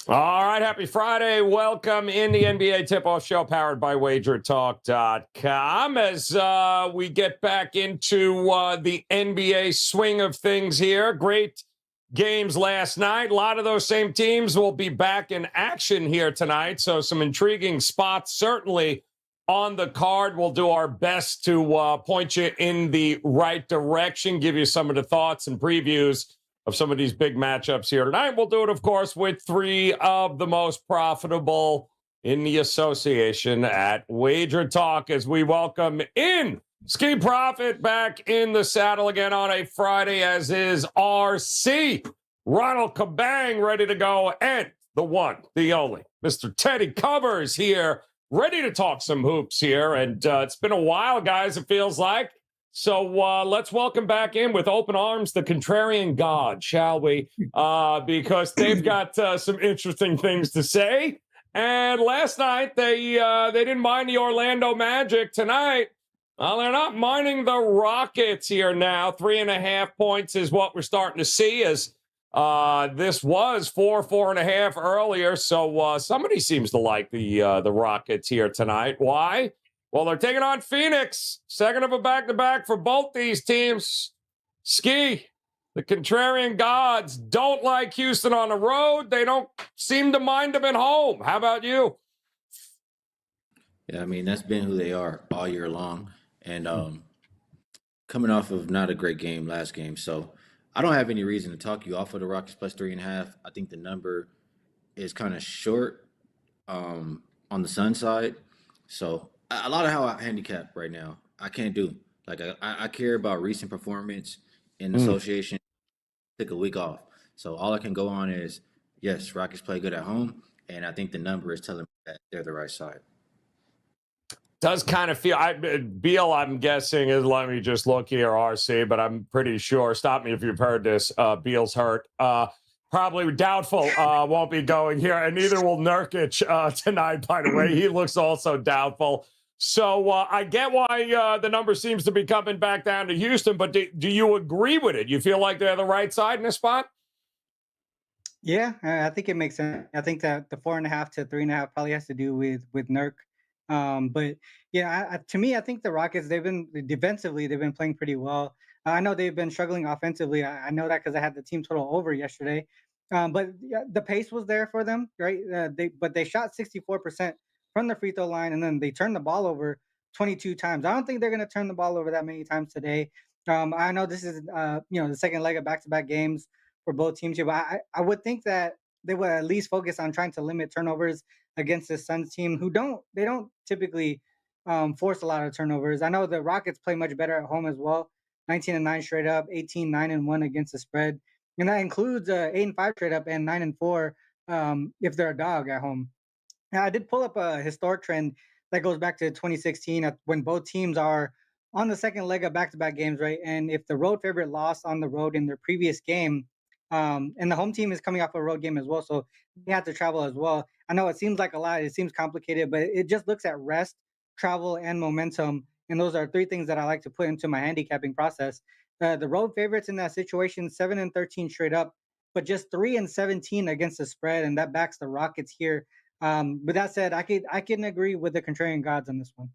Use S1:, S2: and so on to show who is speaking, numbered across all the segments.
S1: All right, happy Friday. Welcome in the NBA Tip-Off Show powered by WagerTalk.com as we get back into the NBA swing of things here. Great games last night. A lot of those same teams will be back in action here tonight, so some intriguing spots certainly on the card. We'll do our best to point you in the right direction, give you some of the thoughts and previews of some of these big matchups here tonight. We'll do it, of course, with three of the most profitable in the association at Wager Talk as we welcome in Skee Profit back in the saddle again on a Friday, as is RC. Ronald Kabang ready to go, and the one, the only, Mr. Teddy Covers here, ready to talk some hoops here. And it's been a while, guys, it feels like. So let's welcome back in with open arms the contrarian god, shall we? Because they've got some interesting things to say. And last night, they didn't mind the Orlando Magic. Tonight, they're not minding the Rockets here now. 3.5 points is what we're starting to see, as this was 4.5 earlier. So somebody seems to like the Rockets here tonight. Why? Well, they're taking on Phoenix. Second of a back-to-back for both these teams. Skee, the contrarian gods don't like Houston on the road. They don't seem to mind them at home. How about you?
S2: Yeah, I mean, that's been who they are all year long. And coming off of not a great game last game. So I don't have any reason to talk you off of the Rockets plus 3.5. I think the number is kind of short on the Sun side. So a lot of how I handicap right now, I can't do. Like I care about recent performance in association. Took a week off, so all I can go on is yes, Rockets play good at home, and I think the number is telling me that they're the right side.
S1: Does kind of feel Beal, I'm guessing, is, let me just look here, RC, but I'm pretty sure. Stop me if you've heard this. Beal's hurt. Probably doubtful won't be going here, and neither will Nurkic tonight, by the way. He looks also doubtful. So I get why the number seems to be coming back down to Houston, but do you agree with it? You feel like they're the right side in this spot?
S3: Yeah, I think it makes sense. I think that the 4.5 to 3.5 probably has to do with Nurk. But yeah, to me, I think the Rockets, they've been defensively, they've been playing pretty well. I know they've been struggling offensively. I know that because I had the team total over yesterday. But yeah, the pace was there for them, right? They shot 64% from the free throw line, and then they turned the ball over 22 times. I don't think they're going to turn the ball over that many times today. I know this is the second leg of back-to-back games for both teams here, but I would think that they would at least focus on trying to limit turnovers against the Suns team, who don't typically force a lot of turnovers. I know the Rockets play much better at home as well. 19-9 straight up, 18-9-1 against the spread, and that includes 8-5 straight up and 9-4 if they're a dog at home. Now, I did pull up a historic trend that goes back to 2016 when both teams are on the second leg of back-to-back games, right? And if the road favorite lost on the road in their previous game, and the home team is coming off a road game as well, so they have to travel as well. I know it seems like a lot, it seems complicated, but it just looks at rest, travel, and momentum. And those are three things that I like to put into my handicapping process. The road favorites in that situation, 7-13 straight up, but just 3-17 against the spread, and that backs the Rockets here. With that said, I can agree with the contrarian gods on this one.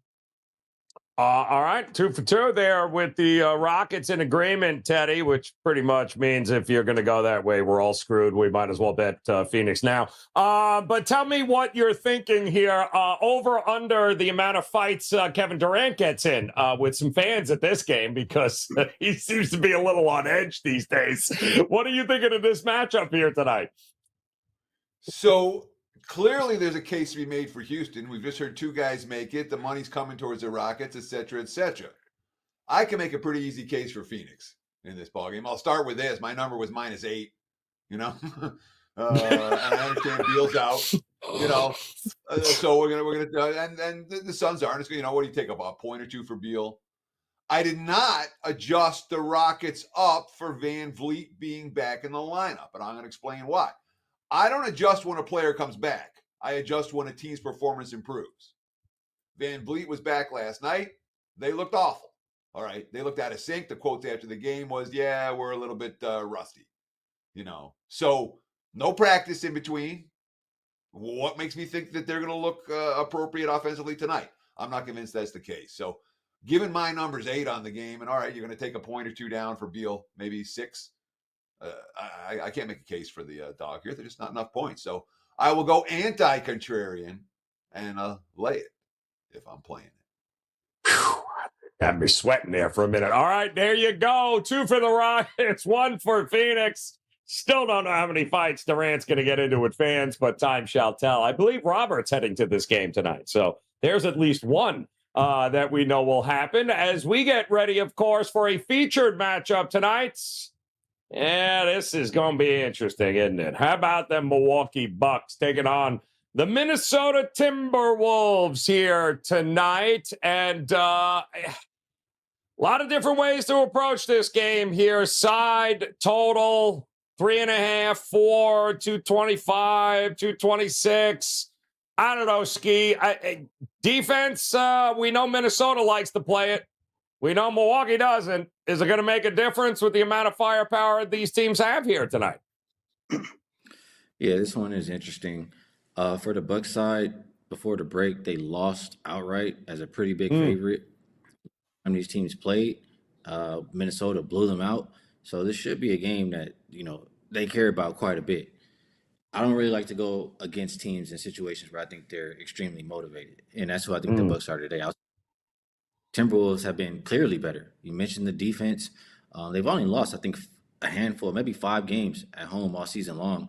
S1: All right, 2 for 2 there with the Rockets in agreement, Teddy, which pretty much means if you're going to go that way, we're all screwed. We might as well bet Phoenix now. But tell me what you're thinking here. Over under the amount of fights Kevin Durant gets in with some fans at this game, because he seems to be a little on edge these days. What are you thinking of this matchup here tonight?
S4: So clearly there's a case to be made for Houston. We've just heard two guys make it. The money's coming towards the Rockets, et cetera, et cetera. I can make a pretty easy case for Phoenix in this ballgame. I'll start with this. My number was -8, and I understand Beal's out, so we're gonna and the Suns aren't. What do you take, about a point or two for Beal? I did not adjust the Rockets up for Van Vliet being back in the lineup, and I'm going to explain why. I don't adjust when a player comes back. I adjust when a team's performance improves. Van Vliet was back last night. They looked awful. All right. They looked out of sync. The quote after the game was, yeah, we're a little bit rusty. So no practice in between. What makes me think that they're going to look appropriate offensively tonight? I'm not convinced that's the case. So, given my numbers 8 on the game, and all right, you're going to take a point or two down for Beal, maybe 6. I can't make a case for the dog here. There's just not enough points. So I will go anti-contrarian and lay it if I'm playing it.
S1: Whew. Had me sweating there for a minute. All right, there you go. 2 for the Rockets, 1 for Phoenix. Still don't know how many fights Durant's going to get into with fans, but time shall tell. I believe Robert's heading to this game tonight. So there's at least one that we know will happen as we get ready, of course, for a featured matchup tonight. Yeah, this is going to be interesting, isn't it? How about them Milwaukee Bucks taking on the Minnesota Timberwolves here tonight? And a lot of different ways to approach this game here. Side total 3.5, 4, 225, 226. I don't know, Skee. Defense, we know Minnesota likes to play it. We know Milwaukee doesn't. Is it going to make a difference with the amount of firepower these teams have here tonight?
S2: Yeah, this one is interesting. For the Bucks side, before the break, they lost outright as a pretty big favorite. When these teams played, Minnesota blew them out. So this should be a game that, they care about quite a bit. I don't really like to go against teams in situations where I think they're extremely motivated. And that's who I think the Bucks are today. Timberwolves have been clearly better. You mentioned the defense. They've only lost, I think, a handful, maybe 5 games at home all season long.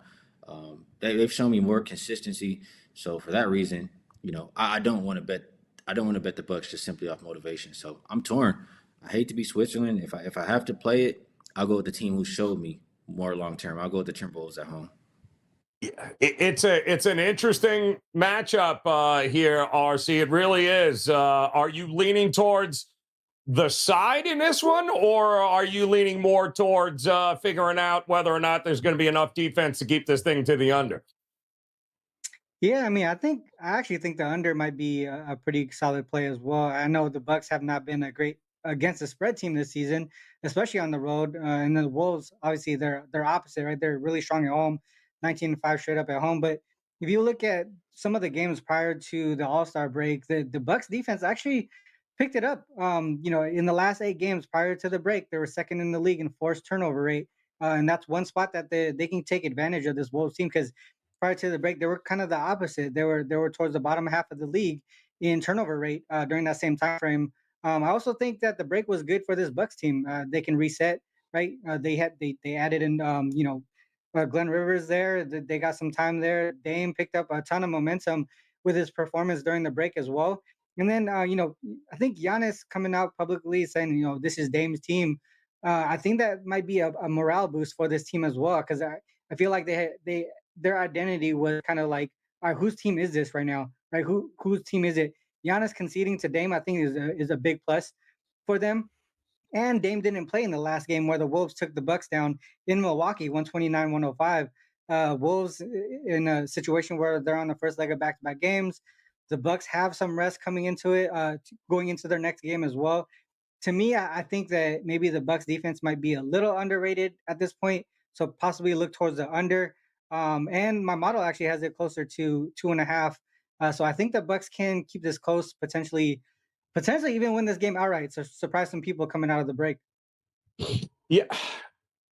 S2: They've shown me more consistency. So for that reason, I don't want to bet. I don't want to bet the Bucks just simply off motivation. So I'm torn. I hate to be Switzerland. If I have to play it, I'll go with the team who showed me more long term. I'll go with the Timberwolves at home.
S1: Yeah, it's an interesting matchup here, RC. It really is. Are you leaning towards the side in this one, or are you leaning more towards figuring out whether or not there's going to be enough defense to keep this thing to the under?
S3: Yeah, I mean, I actually think the under might be a pretty solid play as well. I know the Bucks have not been a great against the spread team this season, especially on the road. And the Wolves, obviously, they're opposite, right? They're really strong at home, 19-5 straight up at home. But if you look at some of the games prior to the All-Star break, the Bucks defense actually picked it up. In the last 8 games prior to the break, they were second in the league in forced turnover rate. And that's one spot that they can take advantage of this Wolves team because prior to the break, they were kind of the opposite. They were towards the bottom half of the league in turnover rate during that same time frame. I also think that the break was good for this Bucks team. They can reset, right? They added in Glenn Rivers there. They got some time there. Dame picked up a ton of momentum with his performance during the break as well. And then I think Giannis coming out publicly saying this is Dame's team. I think that might be a morale boost for this team as well because I feel like their identity was kind of like, all right, whose team is this right now? Right? Whose team is it? Giannis conceding to Dame, I think, is a big plus for them. And Dame didn't play in the last game where the Wolves took the Bucks down in Milwaukee, 129-105. Wolves in a situation where they're on the first leg of back-to-back games. The Bucks have some rest coming into it, going into their next game as well. To me, I think that maybe the Bucks defense might be a little underrated at this point. So possibly look towards the under. And my model actually has it closer to 2.5. So I think the Bucks can keep this close, potentially even win this game outright. So surprise some people coming out of the break.
S1: Yeah,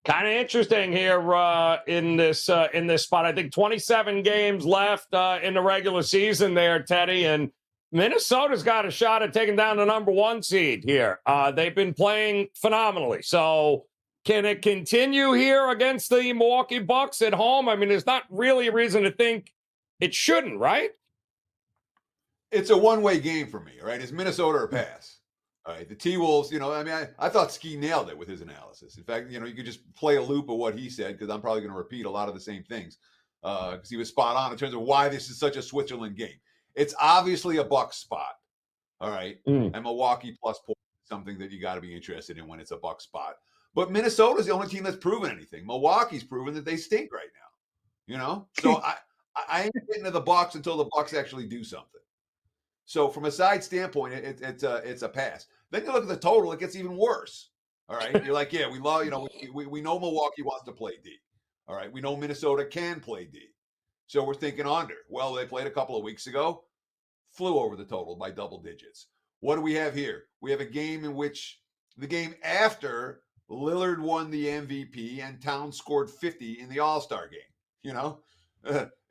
S1: kind of interesting here in this spot. I think 27 games left in the regular season there, Teddy, and Minnesota's got a shot at taking down the number 1 seed here. They've been playing phenomenally. So can it continue here against the Milwaukee Bucks at home? I mean, there's not really a reason to think it shouldn't, right?
S4: It's a one-way game for me, right? It's Minnesota or pass. All right, the T-Wolves, I thought Skee nailed it with his analysis. In fact, you could just play a loop of what he said because I'm probably going to repeat a lot of the same things because he was spot on in terms of why this is such a Switzerland game. It's obviously a Bucks spot, all right? And Milwaukee plus points is something that you got to be interested in when it's a Bucks spot. But Minnesota's the only team that's proven anything. Milwaukee's proven that they stink right now, So I ain't getting to the Bucks until the Bucks actually do something. So from a side standpoint, it's a pass. Then you look at the total; it gets even worse. All right, you're like, yeah, we love, we know Milwaukee wants to play D. All right, we know Minnesota can play D. So we're thinking under. Well, they played a couple of weeks ago, flew over the total by double digits. What do we have here? We have a game in which the game after Lillard won the MVP and Towns scored 50 in the All-Star game. You know,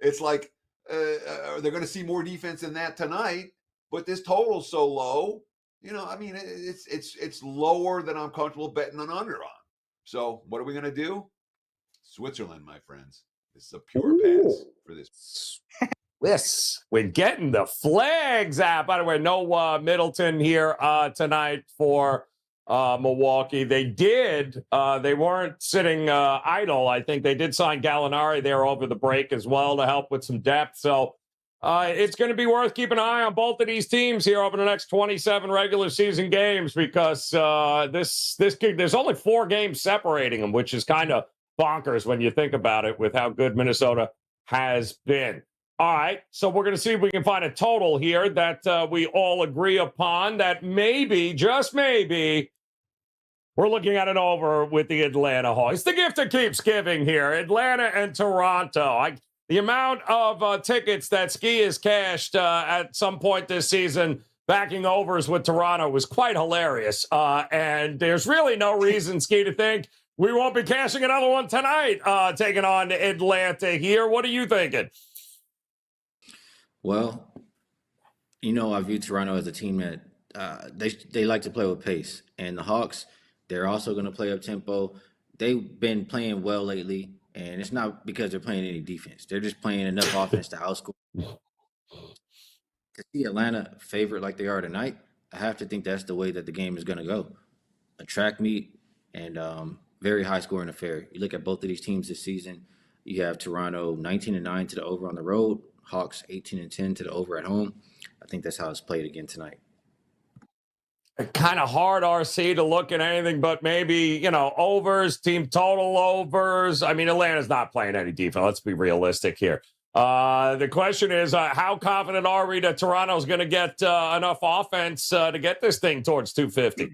S4: it's like they're going to see more defense than that tonight, but this total's so low. You know, I mean, it's lower than I'm comfortable betting an under on. So what are we going to do? Switzerland, my friends. This is a pure pass for this.
S1: Yes, we're getting the flags out. By the way, no Middleton here tonight for Milwaukee. They weren't sitting idle. I think they did sign Gallinari there over the break as well to help with some depth. So it's going to be worth keeping an eye on both of these teams here over the next 27 regular season games because there's only 4 games separating them, which is kind of bonkers when you think about it with how good Minnesota has been. All right, so we're going to see if we can find a total here that we all agree upon that maybe, just maybe, we're looking at an over with the Atlanta Hawks. It's the gift that keeps giving here. Atlanta and Toronto. The amount of tickets that Skee has cashed at some point this season backing overs with Toronto was quite hilarious. And there's really no reason, Skee, to think we won't be cashing another one tonight, taking on Atlanta here. What are you thinking?
S2: Well, I view Toronto as a team that they like to play with pace, and the Hawks, they're also going to play up tempo. They've been playing well lately, and it's not because they're playing any defense. They're just playing enough offense to outscore. To see Atlanta favored like they are tonight, I have to think that's the way that the game is going to go. A track meet and very high scoring affair. You look at both of these teams this season. You have Toronto 19-9 to the over on the road. Hawks 18-10 to the over at home. I think that's how it's played again tonight.
S1: Kind of hard, RC, to look at anything but maybe, overs, team total overs. I mean, Atlanta's not playing any defense. Let's be realistic here. The question is, how confident are we that Toronto's going to get enough offense to get this thing towards 250?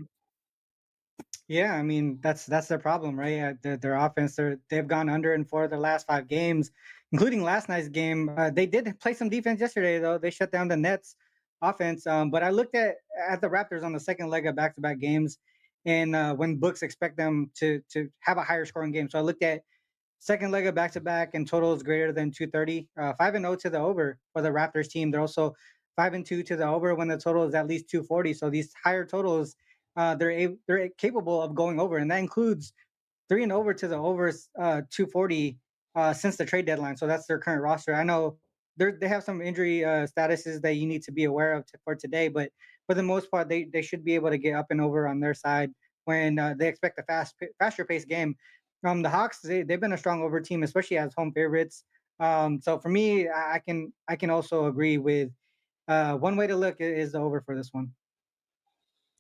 S3: Yeah, I mean, that's their problem, right? Their offense, they've gone under in 4 of their last 5 games, including last night's game. They did play some defense yesterday, though. They shut down the Nets offense. But I looked at the Raptors on the second leg of back-to-back games, and when books expect them to have a higher scoring game. So I looked at second leg of back-to-back and totals greater than 230. 5-0 to the over for the Raptors team. They're also 5-2 to the over when the total is at least 240. So these higher totals, they're capable of going over, and that includes 3 and over to the overs 240 since the trade deadline. So that's their current roster. I know they have some injury statuses that you need to be aware of for today, but for the most part, they should be able to get up and over on their side when they expect a faster paced game. The Hawks, they've been a strong over team, especially as home favorites. So for me, I can also agree with one way to look is the over for this one.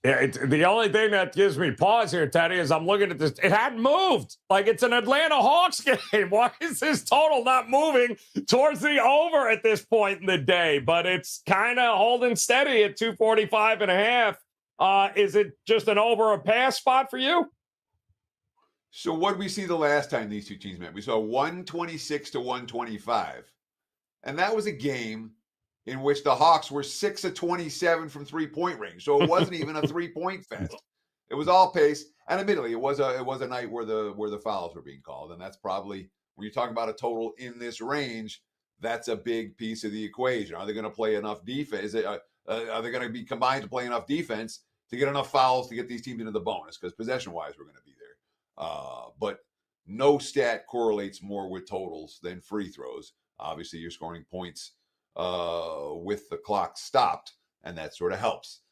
S1: Yeah, the only thing that gives me pause here, Teddy, is I'm looking at this. It hadn't moved. Like, it's an Atlanta Hawks game. Why is this total not moving towards the over at this point in the day? But it's kind of holding steady at 245.5. Is it just an over a pass spot for you?
S4: So what did we see the last time these two teams met? We saw 126 to 125. And that was a game in which the Hawks were 6 of 27 from 3-point range. So it wasn't even a 3-point fest. It was all pace. And admittedly, it was a night where the fouls were being called. And that's probably, when you're talking about a total in this range, that's a big piece of the equation. Are they going to play enough defense? Are they going to be combined to play enough defense to get enough fouls to get these teams into the bonus? Because possession-wise, we're going to be there. But no stat correlates more with totals than free throws. Obviously, you're scoring points with the clock stopped, and that sort of helps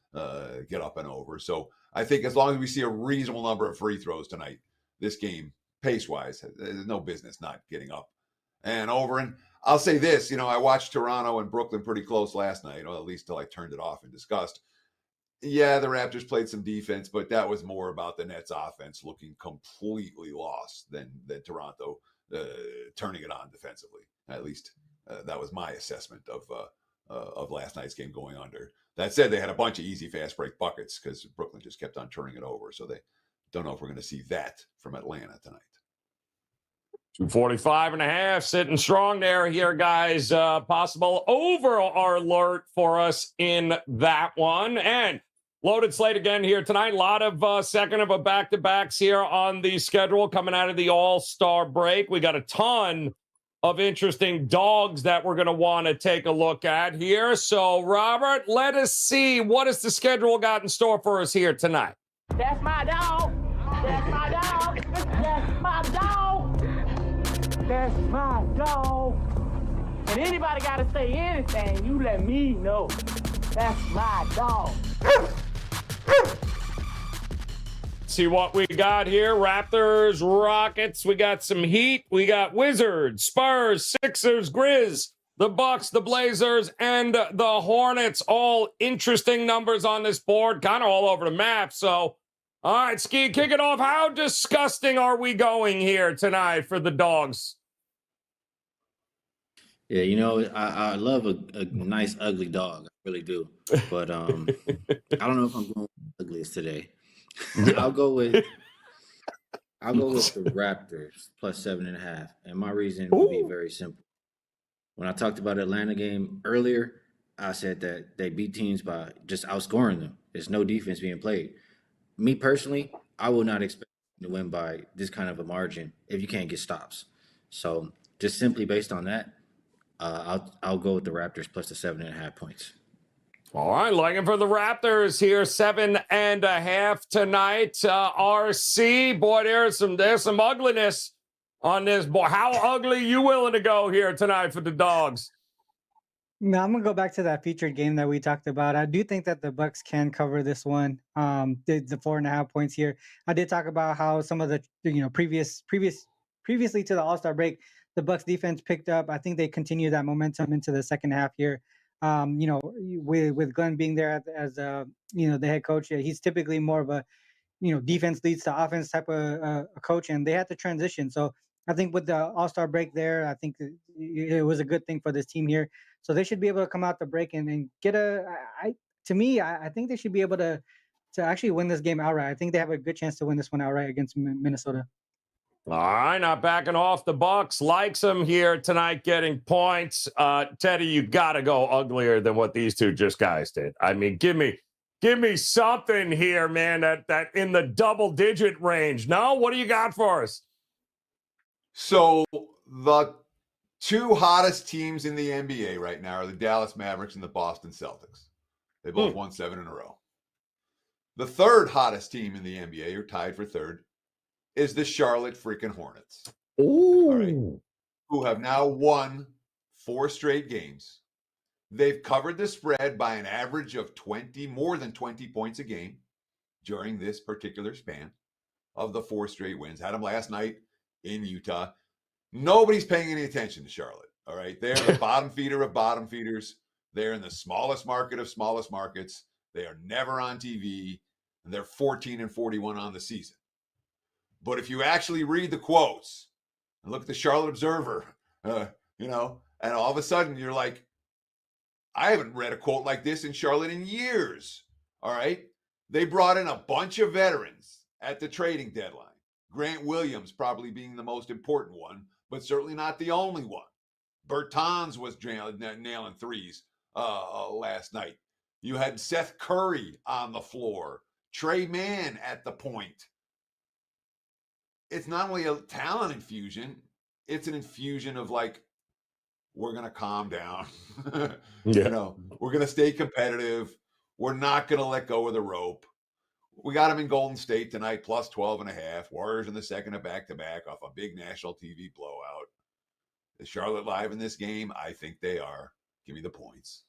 S4: get up and over. So I think as long as we see a reasonable number of free throws tonight, this game, pace-wise, there's no business not getting up and over. And I'll say this, I watched Toronto and Brooklyn pretty close last night, or at least till I turned it off in disgust. Yeah, the Raptors played some defense, but that was more about the Nets offense looking completely lost than Toronto turning it on defensively. At least that was my assessment of last night's game going under. That said, they had a bunch of easy fast break buckets because Brooklyn just kept on turning it over. So they don't know if we're going to see that from Atlanta tonight.
S1: 245.5, sitting strong there here, guys. Possible over alert for us in that one. And loaded slate again here tonight. A lot of second of a back-to-backs here on the schedule coming out of the All-Star break. We got a ton of interesting dogs that we're going to want to take a look at here. So, Robert, let us see. What has the schedule got in store for us here tonight?
S5: That's my dog. That's my dog. That's my dog. That's my dog. And anybody got to say anything, you let me know. That's my dog.
S1: See what we got here. Raptors, Rockets. We got some Heat. We got Wizards, Spurs, Sixers, Grizz, the Bucks, the Blazers, and the Hornets. All interesting numbers on this board, kind of all over the map. So, all right, Skee, kick it off. How disgusting are we going here tonight for the dogs?
S2: Yeah, you know, I love a nice ugly dog. I really do. But I don't know if I'm going with the ugliest today. I'll go with the Raptors plus 7.5. And my reason will be very simple. When I talked about Atlanta game earlier, I said that they beat teams by just outscoring them. There's no defense being played. Me personally, I will not expect to win by this kind of a margin if you can't get stops. So just simply based on that, I'll go with the Raptors plus the 7.5 points.
S1: All right, looking for the Raptors here, 7.5 tonight. RC, boy, there's some ugliness on this. Boy, how ugly you willing to go here tonight for the dogs?
S3: No, I'm gonna go back to that featured game that we talked about. I do think that the Bucks can cover this one. The 4.5 points here. I did talk about how some of the previously to the All-Star break, the Bucks defense picked up. I think they continue that momentum into the second half here. With Glenn being there as the head coach, he's typically more of a defense leads to offense type of coach, and they had to transition. So I think with the All-Star break there, I think it was a good thing for this team here. So they should be able to come out the break and get I think they should be able to actually win this game outright. I think they have a good chance to win this one outright against Minnesota.
S1: All right, not backing off. The Bucks likes them here tonight, getting points. Teddy, you got to go uglier than what these two guys did. I mean, give me something here, man. That in the double-digit range. No, what do you got for us?
S4: So the two hottest teams in the NBA right now are the Dallas Mavericks and the Boston Celtics. They both won 7 in a row. The third hottest team in the NBA, or tied for third, is the Charlotte freaking Hornets.
S1: Ooh.
S4: All right, who have now won 4 straight games. They've covered the spread by an average of more than 20 points a game during this particular span of the 4 straight wins. Had them last night in Utah. Nobody's paying any attention to Charlotte. All right, they're the bottom feeder of bottom feeders. They're in the smallest market of smallest markets. They are never on TV, and they're 14-41 on the season. But if you actually read the quotes and look at the Charlotte Observer, and all of a sudden you're like, I haven't read a quote like this in Charlotte in years. All right. They brought in a bunch of veterans at the trading deadline. Grant Williams probably being the most important one, but certainly not the only one. Bertans was nailing threes last night. You had Seth Curry on the floor, Trey Mann at the point. It's not only a talent infusion, it's an infusion of like, we're going to calm down. We're going to stay competitive. We're not going to let go of the rope. We got them in Golden State tonight, plus 12.5. Warriors in the second of back-to-back off a big national TV blowout. Is Charlotte live in this game? I think they are. Give me the points.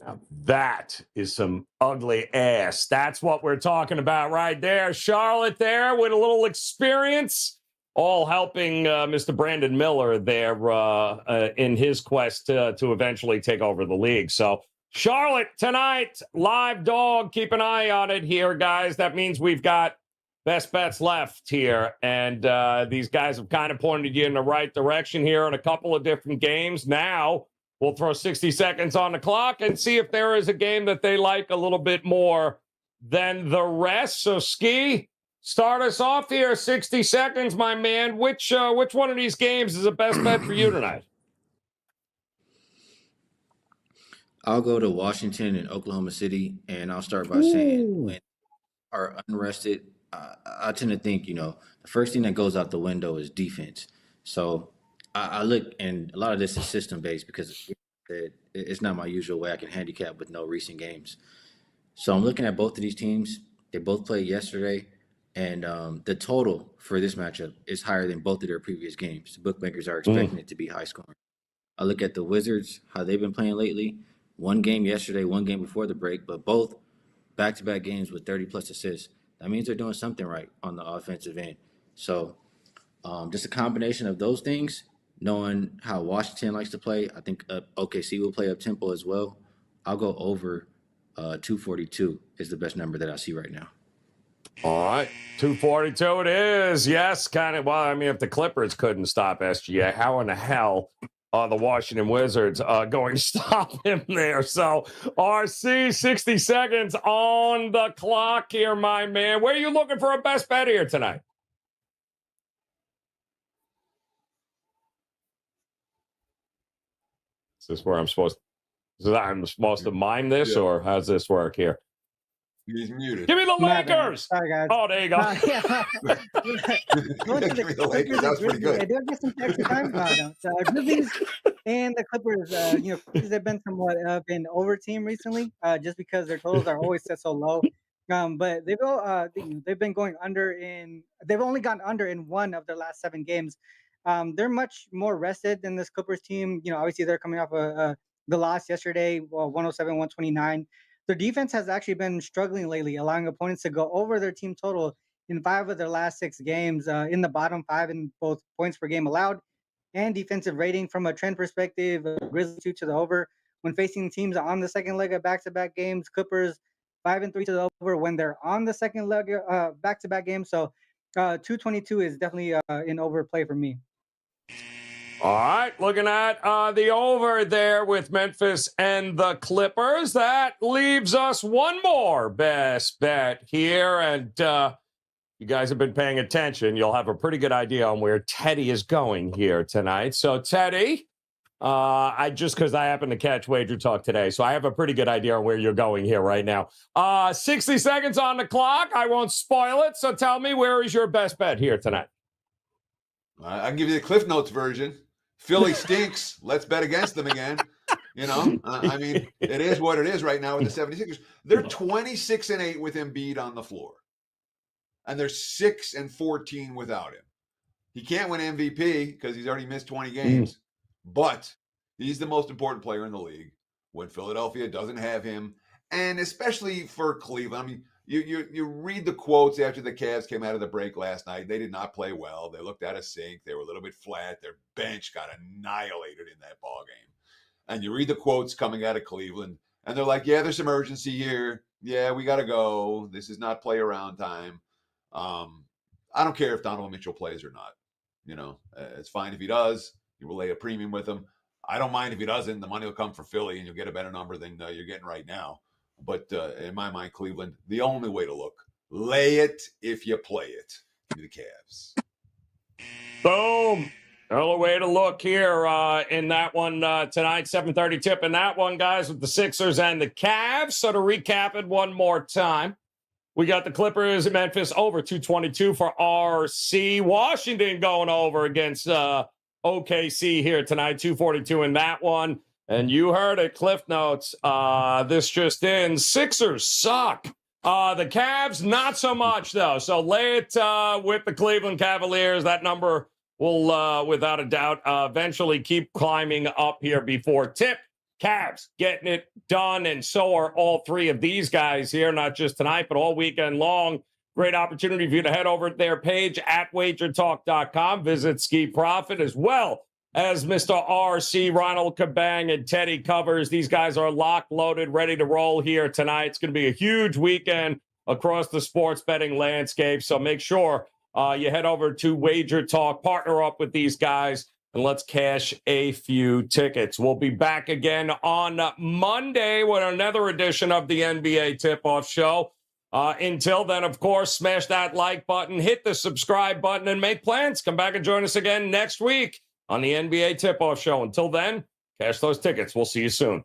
S1: Now that is some ugly ass. That's what we're talking about right there. Charlotte there with a little experience, all helping Mr. Brandon Miller there in his quest to eventually take over the league. So Charlotte tonight, live dog. Keep an eye on it here, guys. That means we've got best bets left here. And these guys have kind of pointed you in the right direction here in a couple of different games. Now we'll throw 60 seconds on the clock and see if there is a game that they like a little bit more than the rest. So, Skee, Start us off here. 60 seconds, my man. Which one of these games is the best bet for you tonight?
S2: I'll go to Washington and Oklahoma City, and I'll start by saying when are unrested, I tend to think, the first thing that goes out the window is defense. So I look, and a lot of this is system based because it's not my usual way I can handicap with no recent games. So I'm looking at both of these teams. They both played yesterday, and the total for this matchup is higher than both of their previous games. The bookmakers are expecting it to be high scoring. I look at the Wizards, how they've been playing lately. One game yesterday, one game before the break, but both back-to-back games with 30-plus assists. That means they're doing something right on the offensive end. So just a combination of those things, knowing how Washington likes to play, I think OKC will play up-tempo as well. I'll go over 242 is the best number that I see right now.
S1: All right, 242 it is. Yes, kind of. Well, I mean, if the Clippers couldn't stop SGA, how in the hell are the Washington Wizards going to stop him there? So, RC, 60 seconds on the clock here, my man. Where are you looking for a best bet here tonight? Is this where I'm supposed to mime this, or how's this work here?
S4: He's muted.
S1: Give me the Lakers.
S3: Sorry, guys.
S1: Oh, there you go.
S3: Going to
S4: Give me the Lakers. That was pretty good.
S3: I do get some extra time. So Grizzlies and the Clippers, Clippers have been somewhat of an over team recently, just because their totals are always set so low. But they've been going under they've only gone under in one of their last 7 games. They're much more rested than this Clippers team. Obviously they're coming off the loss yesterday, 107-129. Their defense has actually been struggling lately, allowing opponents to go over their team total in 5 of their last 6 games, in the bottom 5 in both points per game allowed and defensive rating. From a trend perspective, Grizzlies 2 to the over when facing teams on the second leg of back-to-back games. Clippers 5-3 to the over when they're on the second leg back-to-back games. So 222 is definitely an overplay for me.
S1: All right, looking at the over there with Memphis and the Clippers. That leaves us one more best bet here. And you guys have been paying attention. You'll have a pretty good idea on where Teddy is going here tonight. So, Teddy, because I happen to catch Wager Talk today, so I have a pretty good idea on where you're going here right now. 60 seconds on the clock. I won't spoil it. So tell me, where is your best bet here tonight?
S4: I can give you the Cliff Notes version. Philly stinks. Let's bet against them again. I mean, it is what it is right now with the 76ers. They're 26-8 with Embiid on the floor. And they're 6-14 without him. He can't win MVP because he's already missed 20 games. But he's the most important player in the league when Philadelphia doesn't have him. And especially for Cleveland. I mean, you read the quotes after the Cavs came out of the break last night. They did not play well. They looked out of sync. They were a little bit flat. Their bench got annihilated in that ball game. And you read the quotes coming out of Cleveland, and they're like, yeah, there's some urgency here. Yeah, we got to go. This is not play around time. I don't care if Donovan Mitchell plays or not. It's fine if he does. You will lay a premium with him. I don't mind if he doesn't. The money will come for Philly, and you'll get a better number than you're getting right now. But in my mind, Cleveland, the only way to look, lay it if you play it. The Cavs.
S1: Boom. Only way to look here in that one tonight, 7:30 tip in that one, guys, with the Sixers and the Cavs. So to recap it one more time, we got the Clippers in Memphis over 222 for RC. Washington going over against OKC here tonight, 242 in that one. And you heard it, Cliff Notes. This just in. Sixers suck. The Cavs, not so much, though. So lay it with the Cleveland Cavaliers. That number will, without a doubt, eventually keep climbing up here before tip. Cavs getting it done, and so are all 3 of these guys here, not just tonight, but all weekend long. Great opportunity for you to head over to their page at WagerTalk.com. Visit Skee Profit as well as Mr. RC, Ronald and Teddy covers. These guys are locked, loaded, ready to roll here tonight. It's going to be a huge weekend across the sports betting landscape. So make sure you head over to Wager Talk, partner up with these guys, and let's cash a few tickets. We'll be back again on Monday with another edition of the NBA Tip-Off Show. Until then, of course, smash that like button, hit the subscribe button, and make plans. Come back and join us again next week on the NBA Tip-Off Show. Until then, cash those tickets. We'll see you soon.